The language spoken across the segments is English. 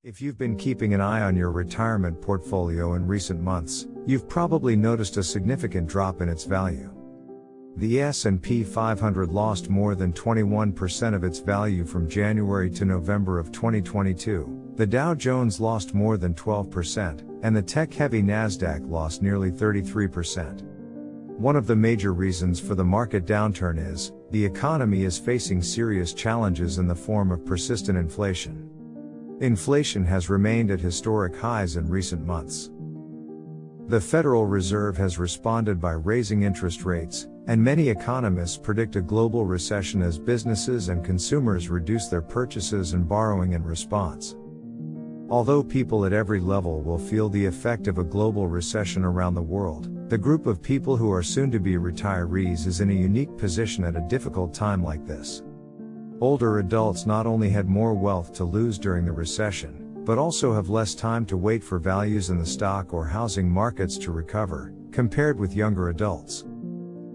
If you've been keeping an eye on your retirement portfolio in recent months, you've probably noticed a significant drop in its value. The S&P 500 lost more than 21% of its value from January to November of 2022, the Dow Jones lost more than 12%, and the tech-heavy Nasdaq lost nearly 33%. One of the major reasons for the market downturn is, the economy is facing serious challenges in the form of persistent inflation. Inflation has remained at historic highs in recent months. The Federal Reserve has responded by raising interest rates, and many economists predict a global recession as businesses and consumers reduce their purchases and borrowing in response. Although people at every level will feel the effect of a global recession around the world, the group of people who are soon to be retirees is in a unique position at a difficult time like this. Older adults not only had more wealth to lose during the recession, but also have less time to wait for values in the stock or housing markets to recover, compared with younger adults.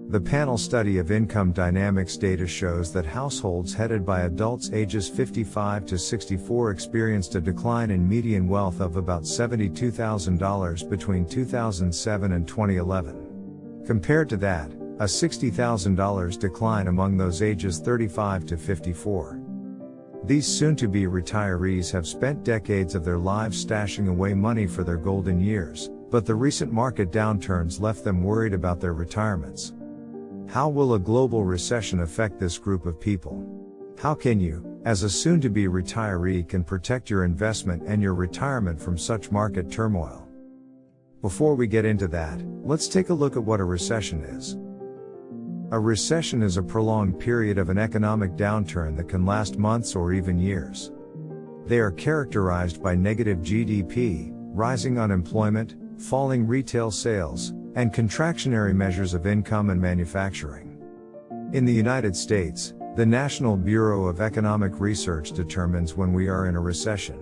The panel study of income dynamics data shows that households headed by adults ages 55 to 64 experienced a decline in median wealth of about $72,000 between 2007 and 2011. Compared to that, a $60,000 decline among those ages 35 to 54. These soon-to-be retirees have spent decades of their lives stashing away money for their golden years, but the recent market downturns left them worried about their retirements. How will a global recession affect this group of people? How can you, as a soon-to-be retiree, can protect your investment and your retirement from such market turmoil? Before we get into that, let's take a look at what a recession is. A recession is a prolonged period of an economic downturn that can last months or even years. They are characterized by negative GDP, rising unemployment, falling retail sales, and contractionary measures of income and manufacturing. In the United States, the National Bureau of Economic Research determines when we are in a recession.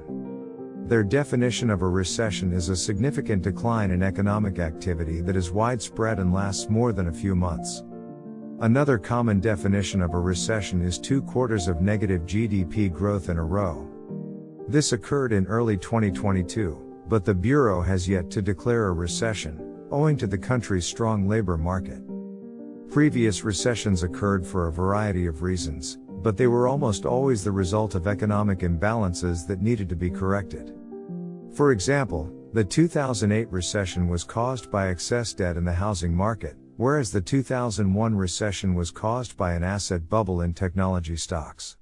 Their definition of a recession is a significant decline in economic activity that is widespread and lasts more than a few months. Another common definition of a recession is 2 quarters of negative GDP growth in a row. This occurred in early 2022, but the Bureau has yet to declare a recession, owing to the country's strong labor market. Previous recessions occurred for a variety of reasons, but they were almost always the result of economic imbalances that needed to be corrected. For example, the 2008 recession was caused by excess debt in the housing market, whereas the 2001 recession was caused by an asset bubble in technology stocks.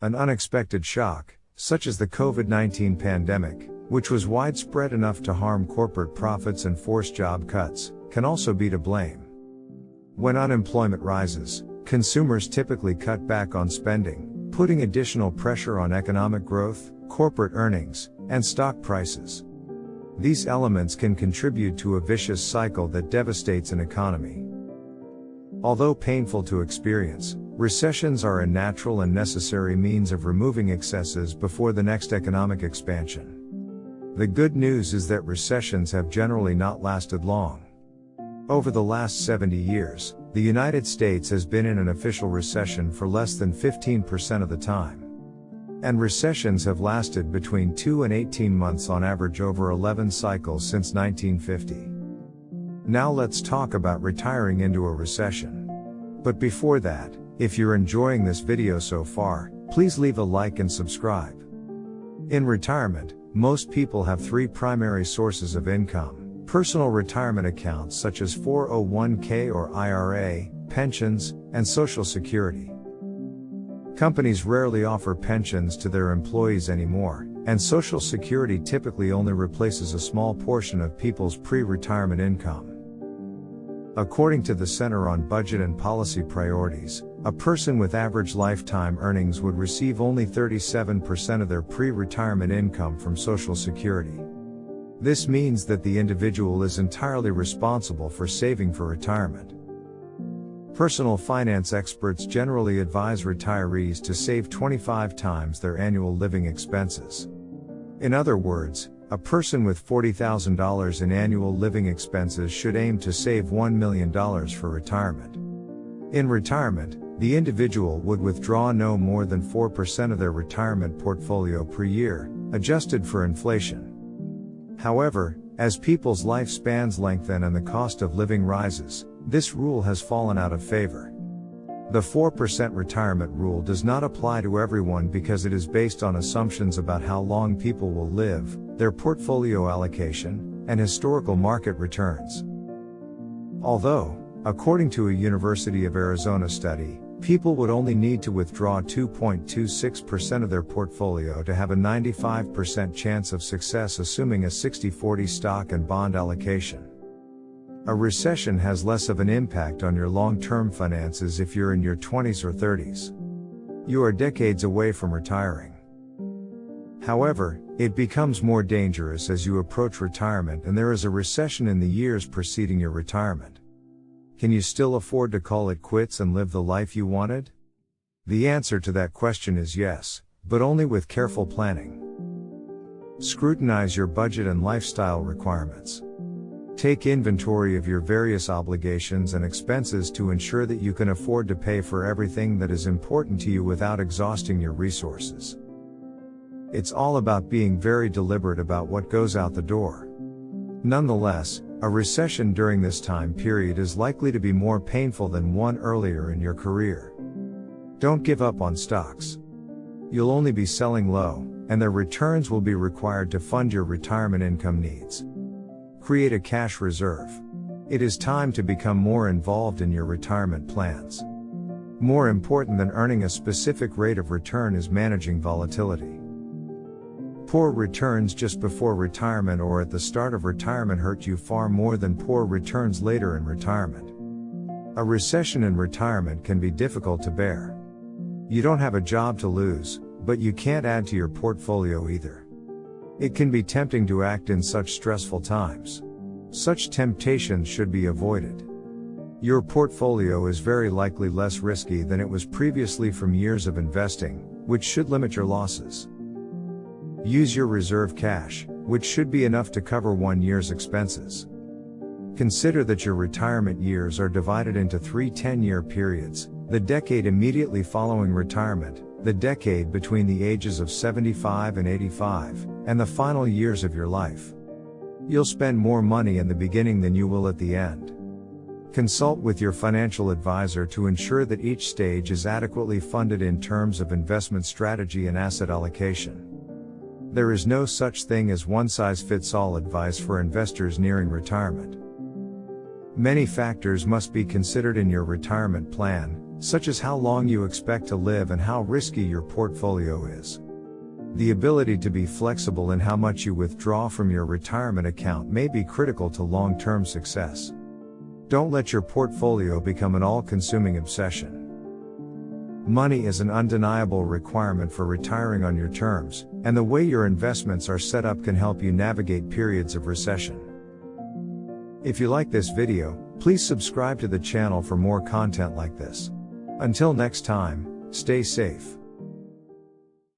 An unexpected shock, such as the COVID-19 pandemic, which was widespread enough to harm corporate profits and force job cuts, can also be to blame. When unemployment rises, consumers typically cut back on spending, putting additional pressure on economic growth, corporate earnings, and stock prices. These elements can contribute to a vicious cycle that devastates an economy. Although painful to experience, recessions are a natural and necessary means of removing excesses before the next economic expansion. The good news is that recessions have generally not lasted long. Over the last 70 years, the United States has been in an official recession for less than 15% of the time. And recessions have lasted between 2 and 18 months on average over 11 cycles since 1950. Now let's talk about retiring into a recession. But before that, if you're enjoying this video so far, please leave a like and subscribe. In retirement, most people have 3 primary sources of income: personal retirement accounts such as 401k or IRA, pensions, and Social Security. Companies rarely offer pensions to their employees anymore, and Social Security typically only replaces a small portion of people's pre-retirement income. According to the Center on Budget and Policy Priorities, a person with average lifetime earnings would receive only 37% of their pre-retirement income from Social Security. This means that the individual is entirely responsible for saving for retirement. Personal finance experts generally advise retirees to save 25 times their annual living expenses. In other words, a person with $40,000 in annual living expenses should aim to save $1 million for retirement. In retirement, the individual would withdraw no more than 4% of their retirement portfolio per year, adjusted for inflation. However, as people's lifespans lengthen and the cost of living rises, this rule has fallen out of favor. The 4% retirement rule does not apply to everyone because it is based on assumptions about how long people will live, their portfolio allocation, and historical market returns. Although, according to a University of Arizona study, people would only need to withdraw 2.26% of their portfolio to have a 95% chance of success, assuming a 60-40 stock and bond allocation. A recession has less of an impact on your long-term finances if you're in your 20s or 30s. You are decades away from retiring. However, it becomes more dangerous as you approach retirement and there is a recession in the years preceding your retirement. Can you still afford to call it quits and live the life you wanted? The answer to that question is yes, but only with careful planning. Scrutinize your budget and lifestyle requirements. Take inventory of your various obligations and expenses to ensure that you can afford to pay for everything that is important to you without exhausting your resources. It's all about being very deliberate about what goes out the door. Nonetheless, a recession during this time period is likely to be more painful than one earlier in your career. Don't give up on stocks. You'll only be selling low, and their returns will be required to fund your retirement income needs. Create a cash reserve. It is time to become more involved in your retirement plans. More important than earning a specific rate of return is managing volatility. Poor returns just before retirement or at the start of retirement hurt you far more than poor returns later in retirement. A recession in retirement can be difficult to bear. You don't have a job to lose, but you can't add to your portfolio either. It can be tempting to act in such stressful times. Such temptations should be avoided. Your portfolio is very likely less risky than it was previously from years of investing, which should limit your losses. Use your reserve cash, which should be enough to cover 1 year's expenses. Consider that your retirement years are divided into 3 10-year periods: the decade immediately following retirement, the decade between the ages of 75 and 85, and the final years of your life. You'll spend more money in the beginning than you will at the end. Consult with your financial advisor to ensure that each stage is adequately funded in terms of investment strategy and asset allocation. There is no such thing as one-size-fits-all advice for investors nearing retirement. Many factors must be considered in your retirement plan, such as how long you expect to live and how risky your portfolio is. The ability to be flexible in how much you withdraw from your retirement account may be critical to long-term success. Don't let your portfolio become an all-consuming obsession. Money is an undeniable requirement for retiring on your terms, and the way your investments are set up can help you navigate periods of recession. If you like this video, please subscribe to the channel for more content like this. Until next time, stay safe.